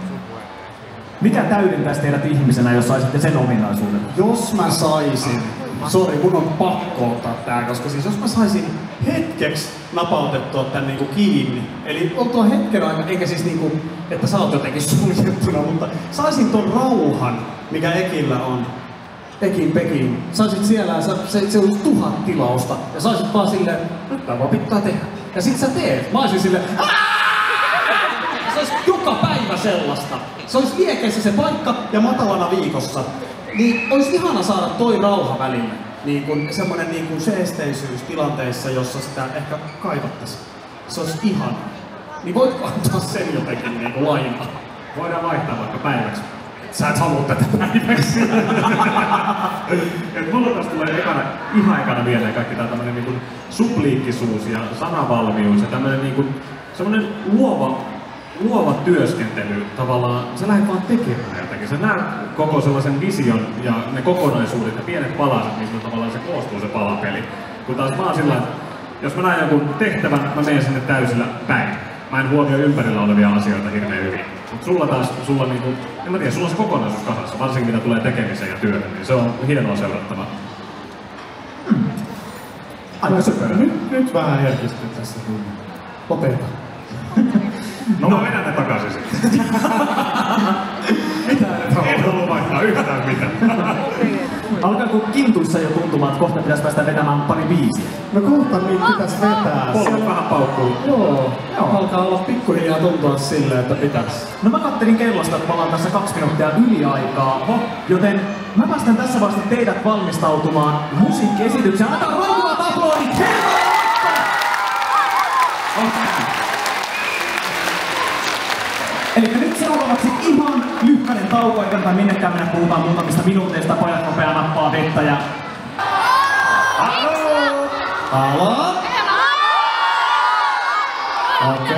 Mikä täydentäisi teidät ihmisenä, jos saisitte sen ominaisuuden? Jos mä saisin, sori, mun on pakko ottaa tää, koska siis jos mä saisin hetkeksi napautettua tän niinku kiinni, eli oltua hetken aika, eikä siis niinku, että sä oot jotenkin suljettuna, mutta saisin ton rauhan, mikä Ekillä on. Peking. Saisit siellä, se olisi 1000 tilausta, ja saisit vaan silleen, nyt tää vaan pitää tehdä. Ja sit sä teet. Mä olisin silleen, se olisi joka päivä sellaista. Se olisi liekeissä se paikka ja matalana viikossa. Niin olisi ihana saada toi rauha välillä. Niin kun semmonen niin kun seesteisyys tilanteissa, jossa sitä ehkä kaivattaisiin. Se olisi ihana. Niin voitko antaa sen jotenkin niin kuin lainaa? Voidaan vaihtaa vaikka päiväksi. Sä et halua tätä päiväksi. Et mulla tästä tulee ihan ekana mieleen kaikki tää tämmönen niinku supliikkisuus ja sanavalmius ja tämmönen niinku semmonen luova työskentely tavallaan. Sä lähdet vaan tekemään jotakin. Sä näet koko sellaisen vision ja ne kokonaisuudet ja pienet palaset, mistä tavallaan se koostuu se palapeli. Kun taas mä oon sillä, jos mä näen jonkun tehtävän, mä menen sinne täysillä päin. mä en huomioi ympärillä olevia asioita hirveän hyvin. Mut sulla niinku, en mä tiedä, sulla on se kokonaisuus kasassa, varsinkin mitä tulee tekemiseen ja työhön, niin se on hienoa seurattavaa. Aivan söpörä. Nyt vähän herkistyy tässä. Lopeta. No mä vedän ne takaisin sitten. En halua vaihtaa yhtään mitään. Alkaako kintuissa jo tuntumaan, että kohta pitäisi päästä vetämään pari biisiä? No kohta niitä pitäis vetää. Polvet vähän paukkuu. Joo. Alkaa olla pikkuhiljaa tuntua silleen, että pitäis. No mä kattelin kellosta, että me ollaan tässä 2 minuuttia yliaikaa, joten mä päästän tässä vasta teidät valmistautumaan musiikkiesitykseen. Annetaan roikuvat aplodit! Eli nyt seuraavaksi ihan lyhkäinen tauko, eikä tai minnekään mennä puhutaan muutamista minuuteista. Pojat nopea nappaa vettä ja... Halo? Okei.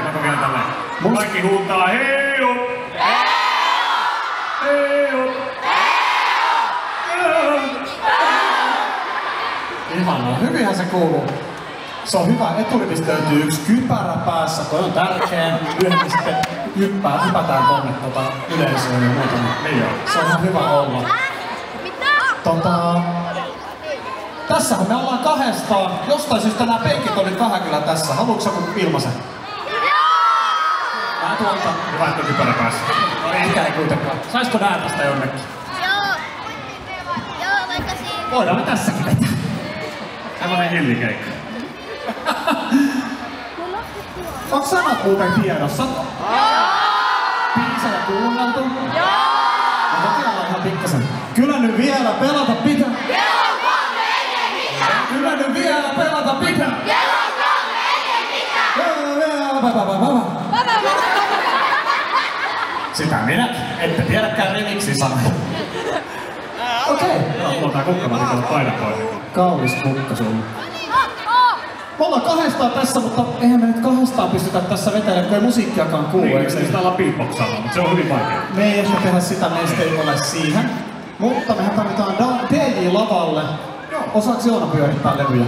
Mä kokeilen tälleen. Kaikki huutaa heiu! Heiu! Ihanaa, hyvinhän se kuuluu. Se on hyvä, eturivistä löytyy yksi kypärä päässä, toi on tärkeä. Yhdessä sitten hypätään tonne yleisöön ja muuta. Niin se on ihan hyvä olla. Tässähän me ollaan 2. Jostain syystä nää penkit oli 2 kyllä tässä. Haluatko joku ilmaisen? Mä tuolta. Hyvä, että on kypärä päässä. No ehkä ei kuitenkaan. Saisko nää tästä jonnekin? Joo, vaikka siinä. Voidaan me tässäkin vetää. Sellainen hillikeikka. Onko sanat muuten tiedossa? Biisejä kuunneltu? Joo! No kokeillaan ihan pikkasen. Kyllä nyt vielä pelata pitää! Kyllä nyt vielä pelata pitää! Sitä minäkin. Ette tiedäkään remixin sanoja. Okei. Mulla on tää kukkamasin tuolla paidan pois. Kaunis kukka sulla. Me ollaan 2 tässä, mutta eihän me nyt 2 pystytä tässä vetelemään, kun ei musiikkiakaan kuulu. Niin, sitä ollaan beatboxaamaan, mutta se on hyvin vaikea. Me ei ehkä tehdä sitä, meistä ei ole siihen. Mutta mehän tarvitaan DJ lavalle. Osaaks Joona pyörittää levyjä?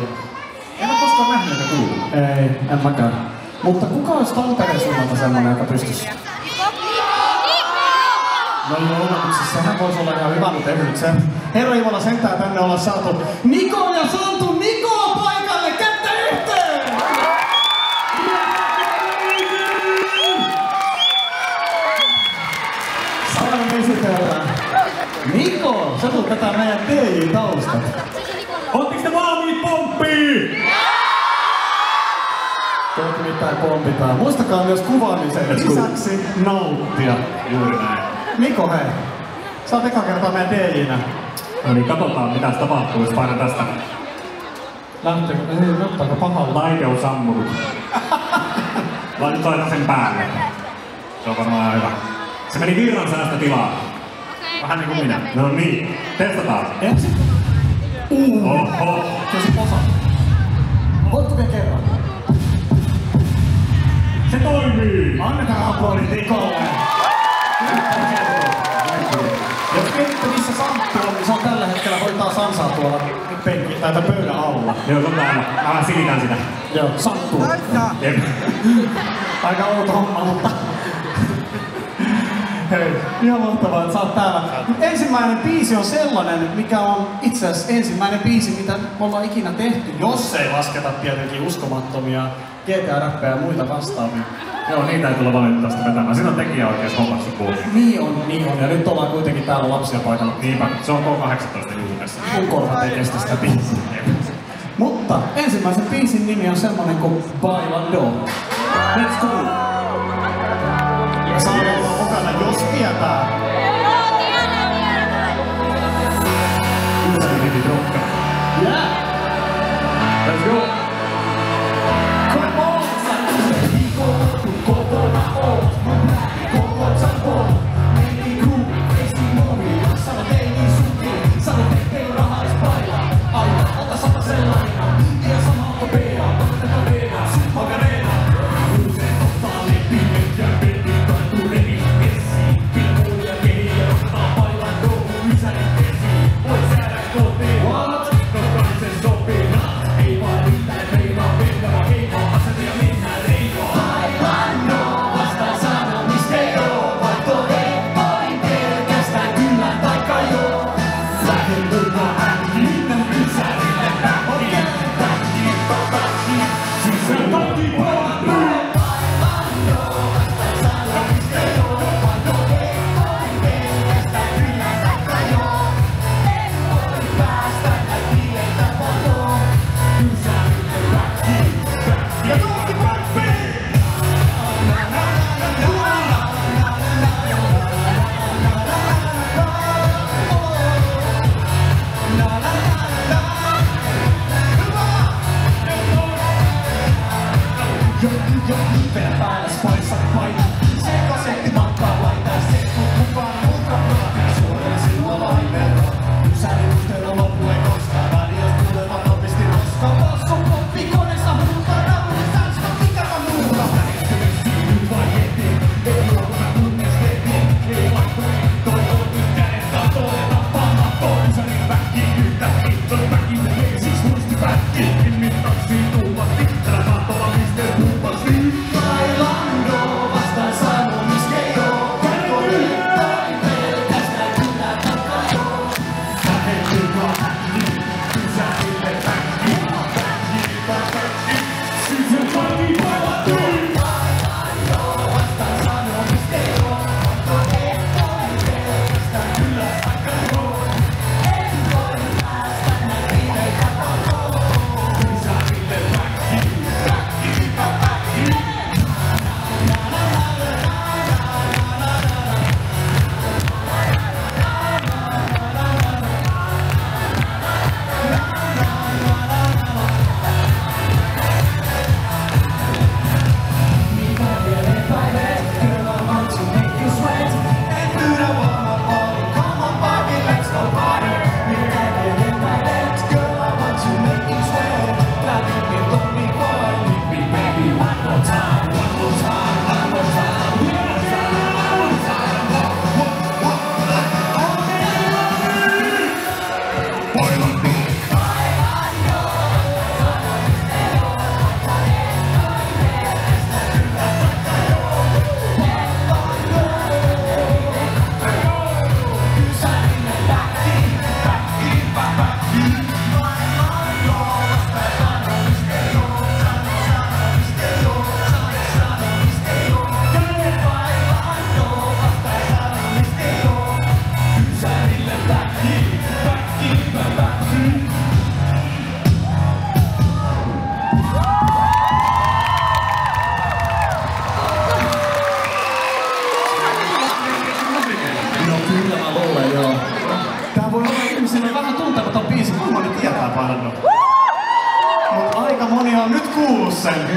En ole koskaan nähnyt, että kuuluu. Ei, en mäkään. Mutta kuka olisi Tampereen suunnalta semmonen, joka pystyisi? No joo, mutta siis sehän voisi olla ihan hyvä, mutta ei nyt se. Herra Jumala, sentään tänne ollaan saatu Niko ja Santu Nikoa paikalle, kättä yhteen! Saadaan esitellään. Niko, sä tulet tätä meidän DJ-taustat. Ootteko te valmiit pomppii? Tuot mitään pompitaan. Muistakaa myös kuvaamisen lisäksi nauttia. Juuri näin. Niko, hei. Sä oot eka kertaa meidän DJ:nä. No niin, katsotaan mitä tapahtuu, jos painan tästä. Lähteekö? Ei, ottaako pahalla? Laite on sammunut. Vaan nyt laitan sen päälle. Se on varmaan hyvä. Se meni virran säästä tilaa. Vähän niin kuin minä. No niin, testataan. Ensin. Oho. Se on se posa. Voitko vielä kerran? Se toimii! Annetaan aplodit Nikolle! Jos mietitte missä Santtu on, niin se on tällä hetkellä hoitaa Sansaa tuolla penkin tai pöydän alla. Joo, se on täällä. Mä silitän sitä. Joo, Santtu. Jep. Aika outo homma, mutta... Hei, ihan mahtavaa, että sä oot täällä. Ensimmäinen biisi on sellainen, mikä on itse asiassa ensimmäinen biisi, mitä me ollaan ikinä tehty, jos ei lasketa tietenkin uskomattomia GTA-räppejä ja muita vastaavia. Joo, niitä ei tulla valitettavasti vetämään. Siinä on tekijä oikeassa hommassa puolella. Niin on. Ja nyt ollaan kuitenkin täällä lapsia paikalla. Niinpä, se on K18 juhlessa. Mun korva tekee sitä biisiä. Mutta ensimmäisen biisin nimi on semmonen kuin Bailando. Let's go! Ja saa olla mukana, jos tietää. Ylläri nimi Drokka. Yeah! Let's go! Come on! Kotona oot, koko Zambo. Meni kuu, eisi moni. Sanot ei niin suki, sanot ettei rahais paila. Aina, ota 100 sellainen. Ja sama onko Bea, oteta Bea, sit Magarena. Uuseen ottaa leppimet ja petti kantuu revit. Messi, pilkuun ja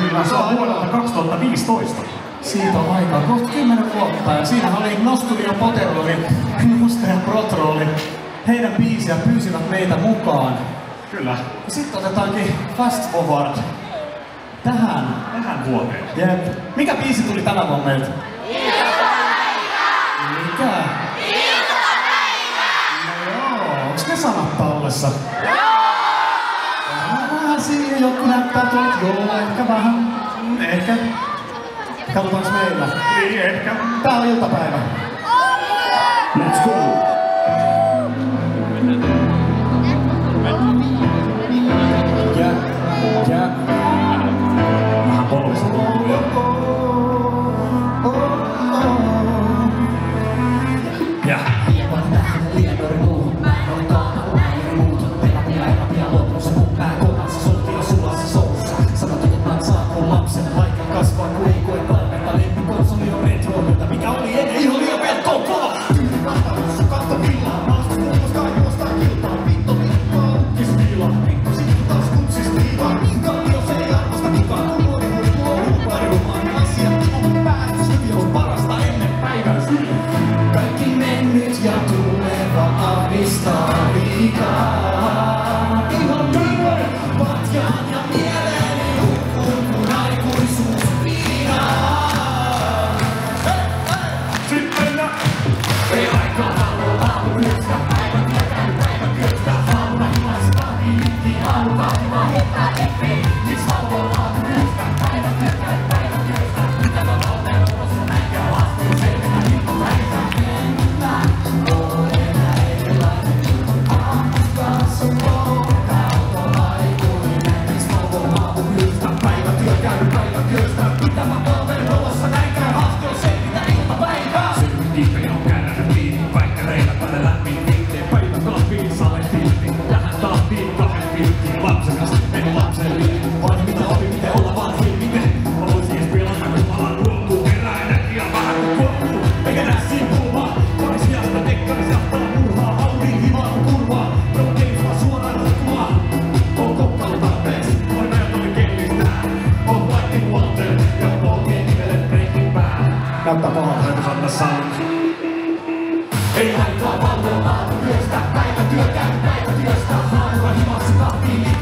Kyllä, se on vuodelta 2015. Siitä on aikaa kohta 10 vuotta ja siinä oli Nostudio Poteroli, Nosta ja Protroli. Heidän biisiä pyysivät meitä mukaan. Kyllä. Ja sitten otetaankin fast forward tähän vuoteen. Jep. Mikä biisi tuli tänä vuonna meiltä? Mikä? Joo, onks ne sanat tallessa? Vähän siihen joku näyttää tuolta, joo, ehkä vähän. Ehkä. Katsotaanko meillä? Niin, ehkä. Tää on iltapäivä. Let's go! Ja. Vähän polvissa tuntuu jo. Ja. Kasvaa kuikuen valmenta lempikonsoli on retro, mikä oli ennen ihan liian pelkkoon kova. Tyyli kantavuus, katto villaa, maasta kuulostaa juostaa kiltaan. Vitto viikkoa, ukkis viilaa, pikkusi taas kutsis viivaa. Inkaatio se ei arvosta vikaa, kun nuori huippu on huipariumaan. Asiat on päästä, syvi on parasta ennen päivän syli. Kaikki mennyt ja tuleva ahdistaa liikaa. Ihan viikon patjaan ja mieleeni hukkuu, kun aikuisuus viinaa. Ei aika halua aamurystä, päivän työtä, haluta himaista, viitti, haluta hima, heittää eppi, miks haluaa aamurystä, päivän työtä, mitä mä valteen ulos, näinkö lastuu selvitä, niin on väitä. Mä olen erilainen, aamukas on kohta, on aikuinen, miks haluaa aamurystä, päivän työstä, mitä mä valteen ulos, näinkö lastuu selvitä, iltapäivää. Kipeä on käännä kiinni, päikkäreillä päälle lämmin viitteen. Päivän kahviin sale piltti, tähän tahtiin kahden pilttiin. Lapsekas, en lapsellinen, vaan mitä oli, miten olla vanhimmiten. Mä voisin edes pelata, kun alan ruokuu, kerää energiaa vähän kuin kuokkuu. Eikä nää simpuumaa, parisijasta tekkarisjasta murhaa. Audin himaa kurvaa, proteinua suoraan hukkumaan. On kokkailu tarpeeksi, on ajattelin kellistää. On vaikki Walter ja polkien nivelet breikin päällä. Näyttää pahalta. Täytyis antaa sound. Ei aikaa valvoa aamutyöstä, päivätyöstä, haluta himassa tahtiin.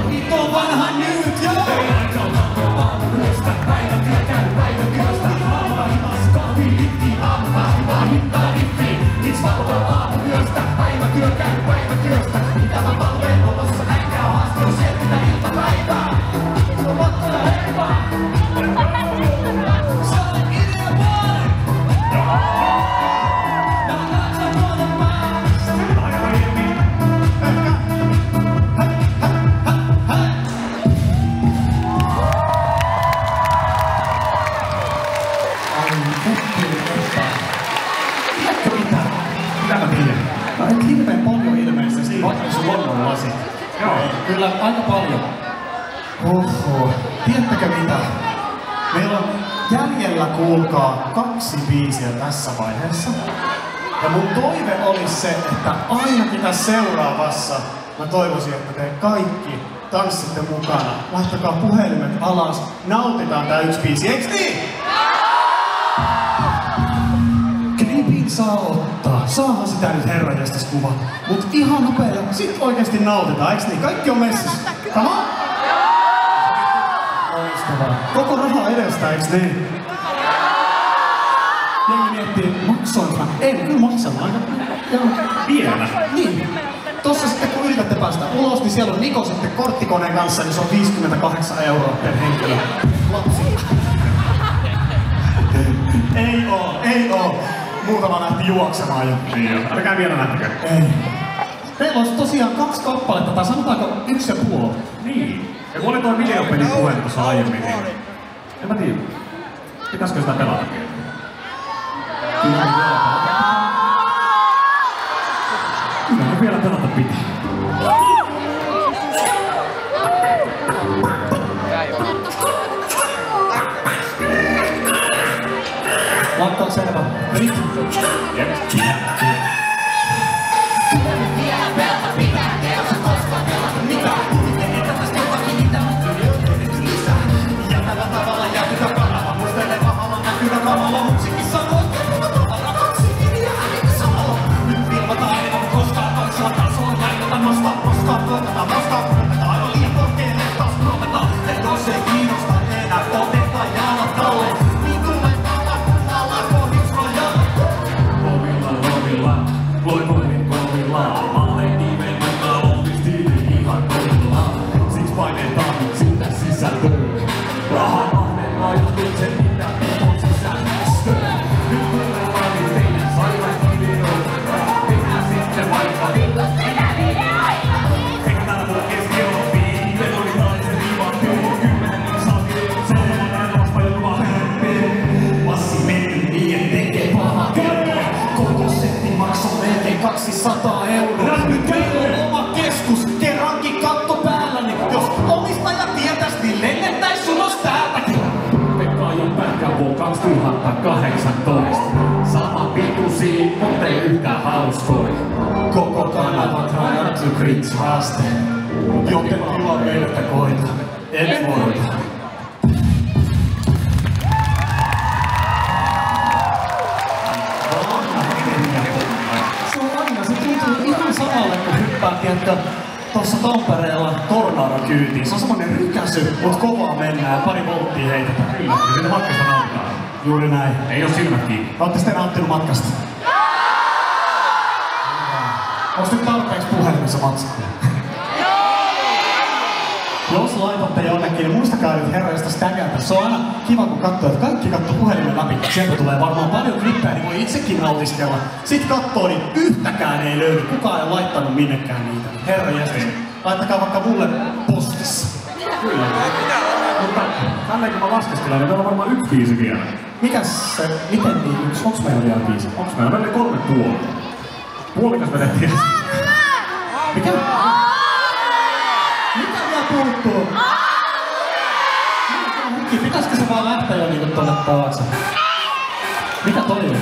Hito vanha nyt jo! Kyllä aika paljon. Oho. Tiedättekö mitä? Meillä on jäljellä, kuulkaa, 2 biisiä tässä vaiheessa. Ja mun toive olisi se, että ainakin tässä seuraavassa mä toivoisin, että te kaikki tanssitte mukana. Laittakaa puhelimet alas, nautitaan tää 1 biisi, eiks niin? Klipin saa ottaa. Saahan sitä nyt herranjestas kuva. Mut ihan nopea ja sit oikeesti nautitaan, eiks niin? Kaikki on messissä. Come on! Loistavaa. Koko raha edestä, eiks niin? Jengi miettii, maksoinko mä? En, kyllä maksanut aika. Vielä? Niin. Tossa sitten kun yritätte päästä ulos, niin siellä on Niko sitten korttikoneen kanssa, niin se on 58 € per henkilö. Lapsi. Ei oo. Muutama lähti juoksemaan jo. Niin joo, älkää vielä lähtikö. Ei. Meillä olisi tosiaan 2 kappaletta, tai sanotaanko 1,5. Niin. Ja kun oli tuo videopelin puhe tuossa aiemmin, niin en mä tiedä. Pitäisikö sitä pelata? Kyllä me vielä pelata pitää. Lakka on selvä. Nyt. Nyt meillä on oma keskus, kerrankin katto päällä, niin jos omistaja tietäis, niin lennettäis ulos täältäkin. Pekka on pätkän vuonna 2018. Sama pituisia, mutta ei yhtään hauskoja. Koko kanavan rajattu Grits-haaste, joten ilo meiltä koita, et voita. Ihan samalle kun hyppää, tiedätkö, tossa Tampereella Tornaadon kyytiin. Se on semmonen rykäsy, mut kovaa mennään, pari volttia heitetään. Kyllä, ja siitä matkasta nauttaa. Juuri näin. Ei oo silmät kiinni. Ootte sitten nauttinut matkasta? Onks nyt tarpeeksi puhelimessa matskua? Jos laitatte jonnekin, niin muistakaa nyt herroista stägätä. Se on aina kiva, kun katsoo, että kaikki katsoo puhelimen läpi. Sieltä tulee varmaan paljon klippejä, niin voi itsekin nautiskella. Sitten katsoo, niin yhtäkään ei löydy. Kukaan ei laittanut minnekään niitä. Herranjestas, laittakaa vaikka mulle postissa. Kyllä. Mutta tälleen kun mä laskeskelen, niin meillä on varmaan 1 biisi vielä. Mikäs se, miten niin yksi? Onks meillä vielä biisi? Onks meillä? Meillä oli 3 puoli. Puolikas vedettiin. Mikä? Mitä vielä puuttuu? Pitäisikö se vaan lähteä jo niinku tonne taakse? Mikä toi on?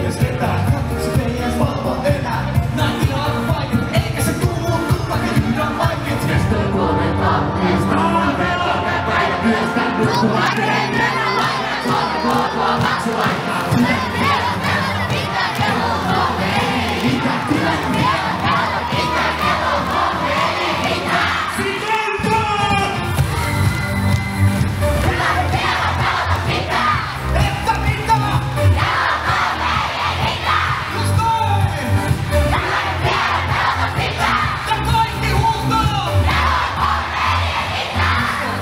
edes ketään. Se ei edes valvoa enää. Näin vielä aika vaikea, eikä se tuu muuttuu, vaikka yhdään vaikeet. Kestoo 3 tappista, on velkaa päivä työstä. Nukkuvat hengenä lainet, Suomen kokoa maksuaikaa. Kyllä vielä täällä pitää kello kohde, ei hitä. Kyllä vielä täällä pitää kello kohde, ei hitä. Sikentaa! Kyllä vielä täällä pitää. Että pitää! Kello kohde, ei hitä. Just noin! Kyllä vielä täällä pitää. Ja kaikki huutaa! Kello kohde, ei hitä.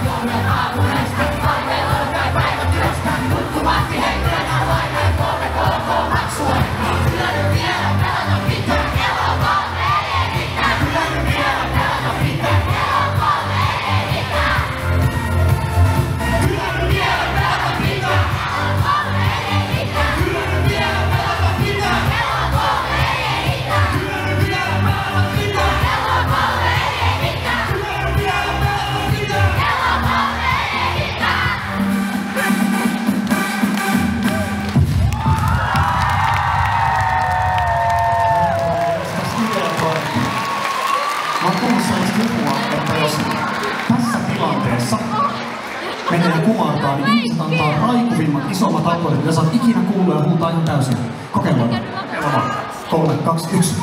Suomen aamuista, palvelua tai päivätyöstä. Nukkuvasti henkilönä laineen 3 koko maksuaikaa. Kyllä nyt vielä täällä pitää. Kello kohde, ei hitä. Kyllä nyt vielä täällä pitää. Kello kohde, ei hitä. Kyllä nyt vielä täällä pitää. Kello kohde, ei hitä. Kyllä nyt vielä täällä pitää. Kello kohde, ei hitä. Kyllä nyt vielä täällä pitää. Kello kohde, ei hitä. Kyllä nyt vielä täällä pitää. Kello kohde, ei hitä. Mä oon kuullut sellaista lukua, että jos tässä tilanteessa menee kumartaa, niin ihmiset antaa raikuvimmat, isommat aplodit, mitä sä oot ikinä kuullut ja huutaa ihan täysin. Kokeillaan. 3, 2, 1.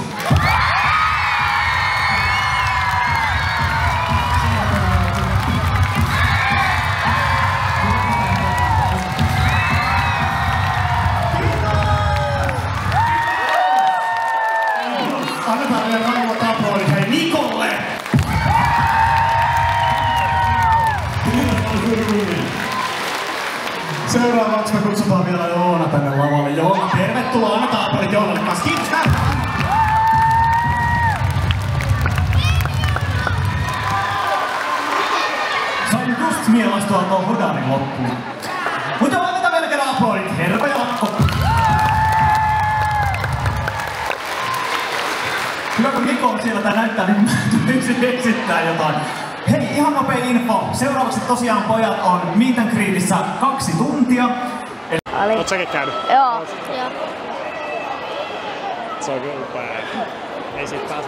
Annetaan vielä raivat aplodit, hei Nikolle! Seuraavaksi me kutsutaan vielä Joona tänne lavalle. Joona, tervetuloa! Annetaan aplodit Joonalle kanssa. Kiitos näin! Sain just mielastua tuon Hodarin loppuun. Mutta annetaan vielä kerran aplodit. Herra ja lakko! Hyvä kun Niko on siellä tää näyttää, niin mä tulin esittää jotain. Hei, ihan nopea info. Seuraavaksi tosiaan pojat on Meet and Greetissä 2 tuntia. Oot säkin käynyt? Joo. Se on kyllä upea. Ei siitä pääse.